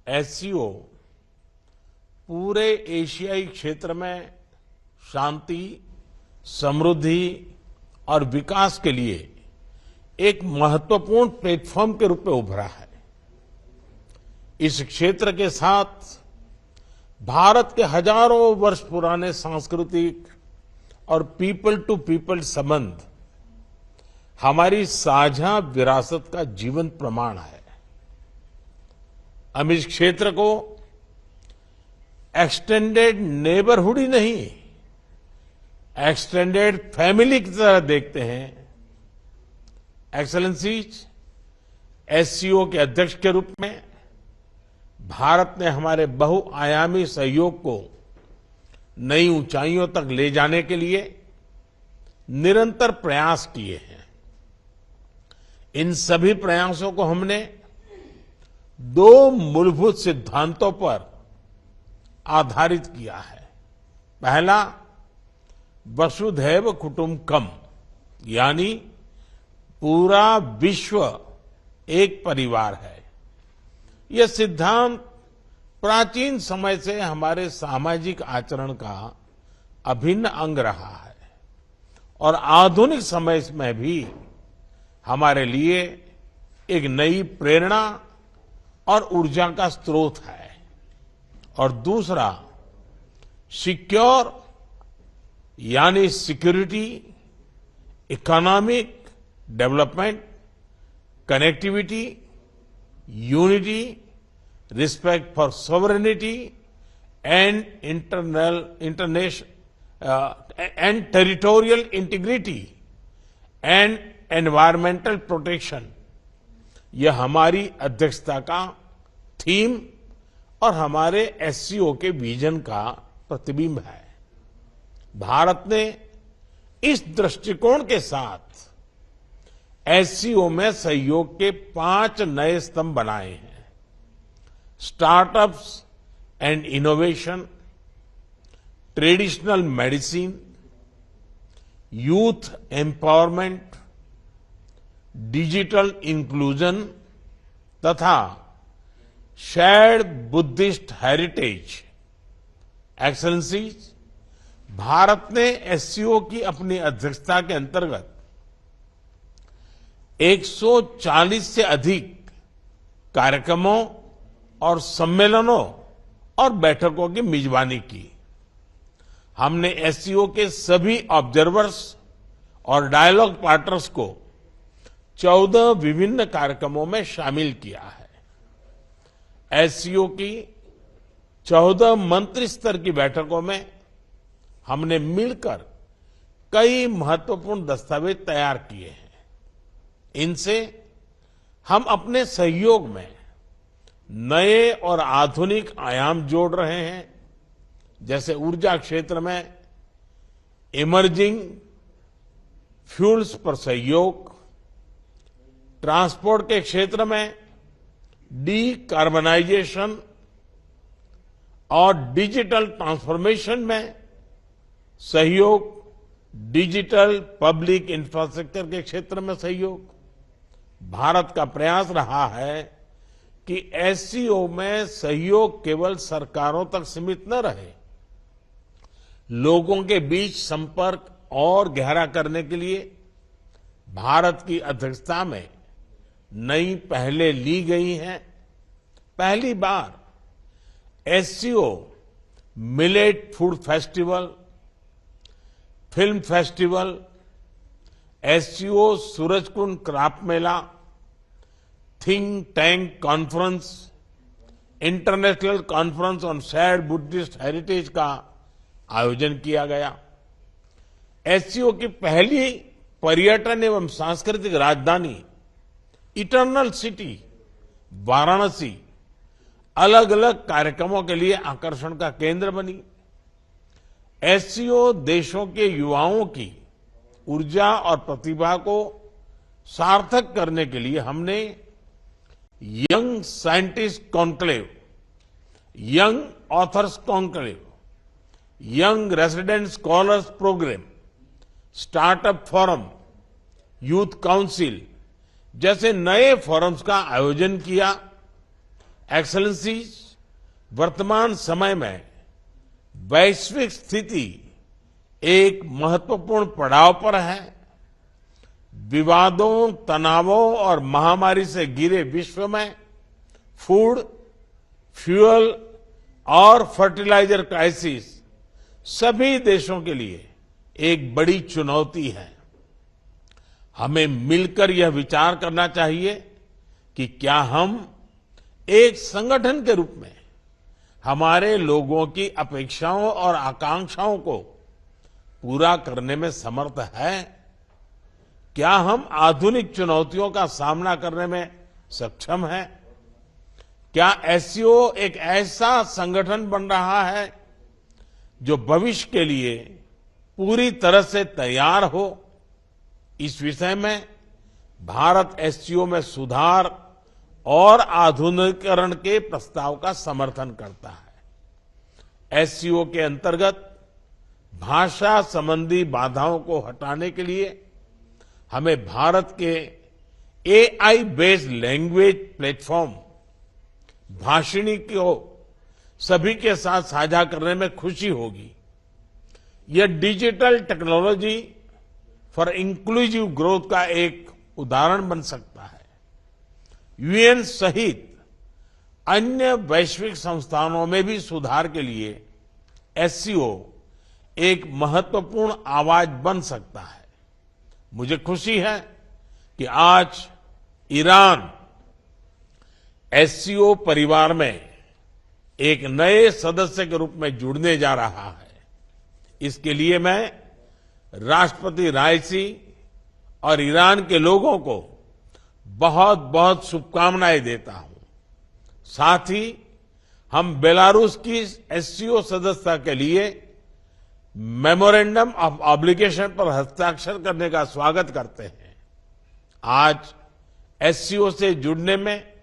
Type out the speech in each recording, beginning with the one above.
SCO पूरे एशियाई क्षेत्र में शांति, समृद्धि और विकास के लिए एक महत्वपूर्ण प्लेटफॉर्म के रूप में उभरा है। इस क्षेत्र के साथ भारत के हजारों वर्ष पुराने सांस्कृतिक और पीपल टू पीपल संबंध हमारी साझा विरासत का जीवंत प्रमाण है। हम इस क्षेत्र को एक्सटेंडेड नेबरहुड ही नहीं, एक्सटेंडेड फैमिली की तरह देखते हैं। एक्सेलेंसीज, एससीओ के अध्यक्ष के रूप में भारत ने हमारे बहुआयामी सहयोग को नई ऊंचाइयों तक ले जाने के लिए निरंतर प्रयास किए हैं। इन सभी प्रयासों को हमने दो मूलभूत सिद्धांतों पर आधारित किया है। पहला, वसुधैव कुटुंबकम, यानी पूरा विश्व एक परिवार है। यह सिद्धांत प्राचीन समय से हमारे सामाजिक आचरण का अभिन्न अंग रहा है और आधुनिक समय में भी हमारे लिए एक नई प्रेरणा और ऊर्जा का स्रोत है। और दूसरा, सिक्योर, यानी security, economic development, connectivity, unity, respect for sovereignty and and territorial integrity and environmental protection. यह हमारी अध्यक्षता का थीम और हमारे एससीओ के विजन का प्रतिबिंब है। भारत ने इस दृष्टिकोण के साथ एससीओ में सहयोग के 5 नए स्तंभ बनाए हैं। Startups and innovation, traditional medicine, youth empowerment, digital inclusion तथा shared Buddhist heritage. Excellencies, Bharat ने एससीओ की अपनी अध्यक्षता के अंतर्गत 140 से अधिक कार्यक्रमों और सम्मेलनों और बैठकों की मेजबानी की। हमने एससीओ के सभी ऑब्जर्वर्स और डायलॉग पार्टनर्स को 14 विभिन्न कार्यक्रमों में शामिल किया है। एससीओ की 14 मंत्री स्तर की बैठकों में हमने मिलकर कई महत्वपूर्ण दस्तावेज तैयार किए हैं। इनसे हम अपने सहयोग में नए और आधुनिक आयाम जोड़ रहे हैं, जैसे ऊर्जा क्षेत्र में इमर्जिंग फ्यूल्स पर सहयोग, ट्रांसपोर्ट के क्षेत्र में डीकार्बनाइजेशन और डिजिटल ट्रांसफॉर्मेशन में सहयोग, डिजिटल पब्लिक इंफ्रास्ट्रक्चर के क्षेत्र में सहयोग। भारत का प्रयास रहा है कि एससीओ में सहयोग केवल सरकारों तक सीमित न रहे। लोगों के बीच संपर्क और गहरा करने के लिए भारत की अध्यक्षता में नई पहलें ली गई हैं। पहली बार SCO millet food festival, film festival, SCO Surajkund craft Mela, think tank conference, international conference on shared Buddhist heritage का आयोजन किया गया। एससीओ की पहली पर्यटन एवं सांस्कृतिक राजधानी इटर्नल सिटी वाराणसी अलग अलग कार्यक्रमों के लिए आकर्षण का केंद्र बनी। एससीओ देशों के युवाओं की ऊर्जा और प्रतिभा को सार्थक करने के लिए हमने young scientist conclave, young authors conclave, young resident scholars programme, startup forum, youth council जैसे नए फोरम्स का आयोजन किया एक्सेलेंसीज, वर्तमान समय में वैश्विक स्थिति एक महत्वपूर्ण पड़ाव पर है। विवादों, तनावों और महामारी से घिरे विश्व में फूड, फ्यूल और फर्टिलाइजर क्राइसिस सभी देशों के लिए एक बड़ी चुनौती है। हमें मिलकर यह विचार करना चाहिए कि क्या हम एक संगठन के रूप में हमारे लोगों की अपेक्षाओं और आकांक्षाओं को पूरा करने में समर्थ हैं? क्या हम आधुनिक चुनौतियों का सामना करने में सक्षम हैं? क्या एससीओ एक ऐसा संगठन बन रहा है जो भविष्य के लिए पूरी तरह से तैयार हो? इस विषय में भारत एससीओ में सुधार और आधुनिकीकरण के प्रस्ताव का समर्थन करता है। एससीओ के अंतर्गत भाषा संबंधी बाधाओं को हटाने के लिए हमें भारत के AI based language platform Bhashini को सभी के साथ साझा करने में खुशी होगी। यह digital technology for inclusive growth का एक उदाहरण बन सकता है। यूएन सहित अन्य वैश्विक संस्थानों में भी सुधार के लिए एससीओ एक महत्वपूर्ण आवाज बन सकता है। मुझे खुशी है कि आज ईरान एससीओ परिवार में एक नए सदस्य के रूप में जुड़ने जा रहा है। इसके लिए मैं राष्ट्रपति राइसी और ईरान के लोगों को बहुत बहुत शुभकामनाएं देता हूं। साथ ही हम बेलारूस की एससीओ सदस्यता के लिए मेमोरेंडम ऑफ ऑब्लिगेशन पर हस्ताक्षर करने का स्वागत करते हैं। आज एससीओ से जुड़ने में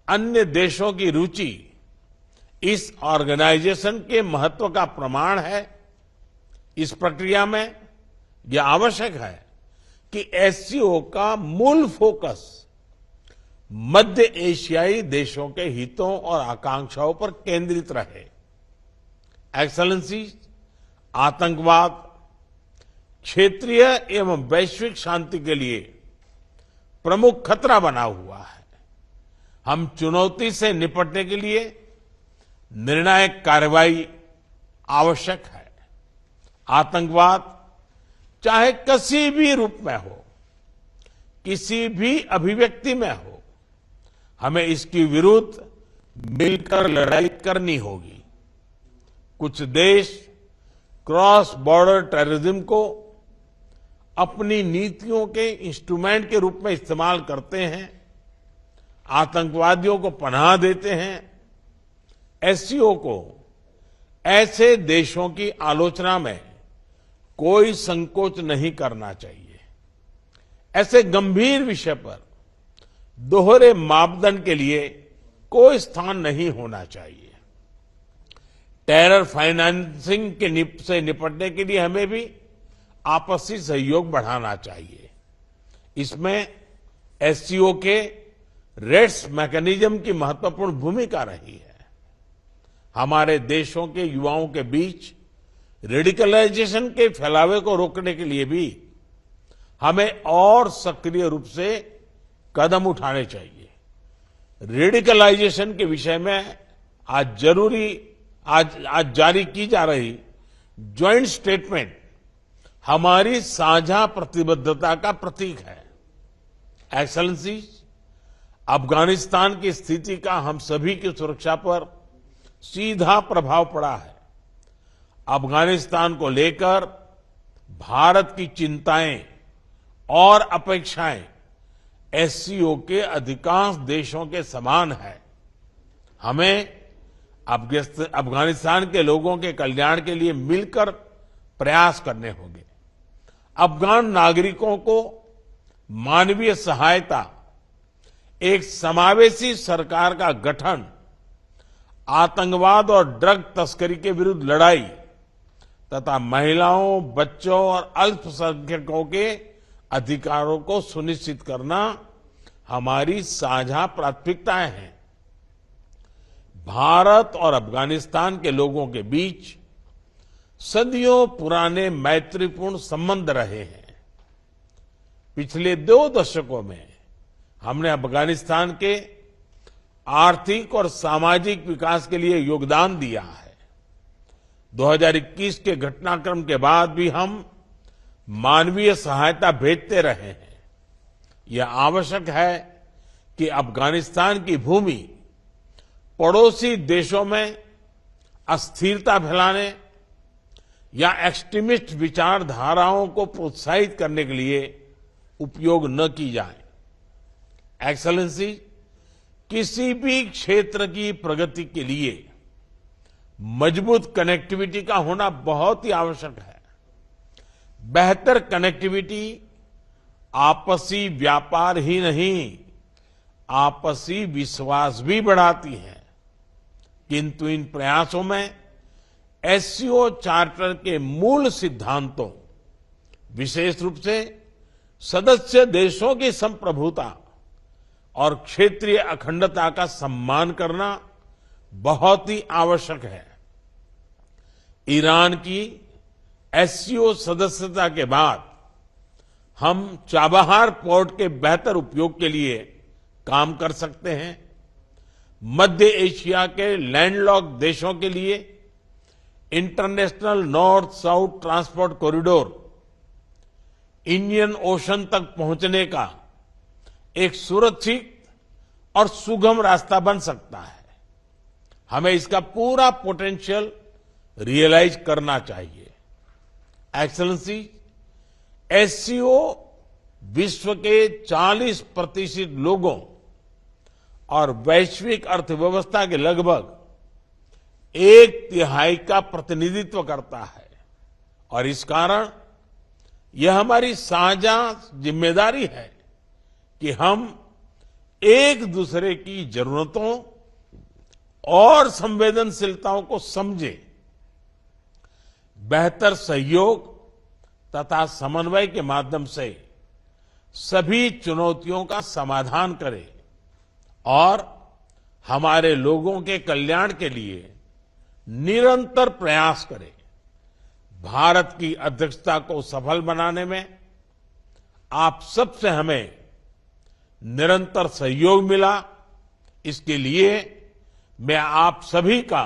अन्य देशों की रुचि इस ऑर्गेनाइजेशन के महत्व का प्रमाण है। इस प्रक्रिया में यह आवश्यक है कि एससीओ का मूल फोकस मध्य एशियाई देशों के हितों और आकांक्षाओं पर केंद्रित रहे। एक्सेलेंसी, आतंकवाद क्षेत्रीय एवं वैश्विक शांति के लिए प्रमुख खतरा बना हुआ है। हम चुनौती से निपटने के लिए निर्णायक कार्रवाई आवश्यक है। आतंकवाद चाहे किसी भी रूप में हो, किसी भी अभिव्यक्ति में हो, हमें इसके विरुद्ध मिलकर लड़ाई करनी होगी। कुछ देश क्रॉस बॉर्डर टेररिज्म को अपनी नीतियों के इंस्ट्रूमेंट के रूप में इस्तेमाल करते हैं, आतंकवादियों को पनाह देते हैं। एससीओ को ऐसे देशों की आलोचना में कोई संकोच नहीं करना चाहिए। ऐसे गंभीर विषय पर दोहरे मापदंड के लिए कोई स्थान नहीं होना चाहिए। टेरर फाइनेंसिंग से निपटने के लिए हमें भी आपसी सहयोग बढ़ाना चाहिए। इसमें एससीओ के रेड्स मैकेनिज्म की महत्वपूर्ण भूमिका रही है। हमारे देशों के युवाओं के बीच रेडिकलाइजेशन के फैलावे को रोकने के लिए भी हमें और सक्रिय रूप से कदम उठाने चाहिए। रेडिकलाइजेशन के विषय में आज जारी की जा रही ज्वाइंट स्टेटमेंट हमारी साझा प्रतिबद्धता का प्रतीक है। एक्सेलेंसी, अफगानिस्तान की स्थिति का हम सभी की सुरक्षा पर सीधा प्रभाव पड़ा है। अफगानिस्तान को लेकर भारत की चिंताएं और अपेक्षाएं एससीओ के अधिकांश देशों के समान है। हमें अफगानिस्तान के लोगों के कल्याण के लिए मिलकर प्रयास करने होंगे। अफगान नागरिकों को मानवीय सहायता, एक समावेशी सरकार का गठन, आतंकवाद और ड्रग तस्करी के विरुद्ध लड़ाई तथा महिलाओं, बच्चों और अल्पसंख्यकों के अधिकारों को सुनिश्चित करना हमारी साझा प्राथमिकताएं हैं। भारत और अफगानिस्तान के लोगों के बीच सदियों पुराने मैत्रीपूर्ण संबंध रहे हैं। पिछले 2 दशकों में हमने अफगानिस्तान के आर्थिक और सामाजिक विकास के लिए योगदान दिया है। 2021 के घटनाक्रम के बाद भी हम मानवीय सहायता भेजते रहे हैं। यह आवश्यक है कि अफगानिस्तान की भूमि पड़ोसी देशों में अस्थिरता फैलाने या एक्सट्रीमिस्ट विचारधाराओं को प्रोत्साहित करने के लिए उपयोग न की जाए। एक्सेलेंसी, किसी भी क्षेत्र की प्रगति के लिए मजबूत कनेक्टिविटी का होना बहुत ही आवश्यक है। बेहतर कनेक्टिविटी आपसी व्यापार ही नहीं, आपसी विश्वास भी बढ़ाती है। किंतु इन प्रयासों में एससीओ चार्टर के मूल सिद्धांतों, विशेष रूप से सदस्य देशों की संप्रभुता और क्षेत्रीय अखंडता का सम्मान करना बहुत ही आवश्यक है। ईरान की एससीओ सदस्यता के बाद हम चाबहार पोर्ट के बेहतर उपयोग के लिए काम कर सकते हैं। मध्य एशिया के लैंडलॉक्ड देशों के लिए international north south transport corridor Indian ocean तक पहुंचने का एक सुरक्षित और सुगम रास्ता बन सकता है। हमें इसका पूरा पोटेंशियल रियलाइज करना चाहिए। एक्सेलेंसी, एससीओ विश्व के 40% लोगों और वैश्विक अर्थव्यवस्था के लगभग 1/3 का प्रतिनिधित्व करता है और इस कारण यह हमारी साझा जिम्मेदारी है कि हम एक दूसरे की जरूरतों और संवेदनशीलताओं को समझें, बेहतर सहयोग तथा समन्वय के माध्यम से सभी चुनौतियों का समाधान करें और हमारे लोगों के कल्याण के लिए निरंतर प्रयास करें। भारत की अध्यक्षता को सफल बनाने में आप सबसे हमें निरंतर सहयोग मिला, इसके लिए मैं आप सभी का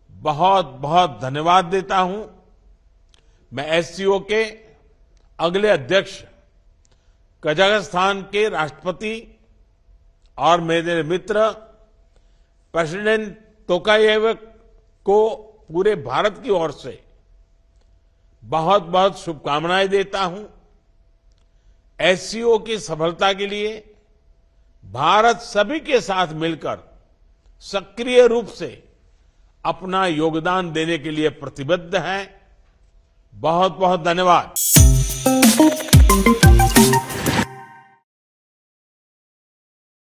बहुत बहुत धन्यवाद देता हूं। मैं एससीओ के अगले अध्यक्ष कजाकिस्तान के राष्ट्रपति और मेरे मित्र प्रेसिडेंट तोकायेव को पूरे भारत की ओर से बहुत बहुत शुभकामनाएं देता हूं। एससीओ की सफलता के लिए भारत सभी के साथ मिलकर सक्रिय रूप से अपना योगदान देने के लिए प्रतिबद्ध है। बहुत बहुत धन्यवाद।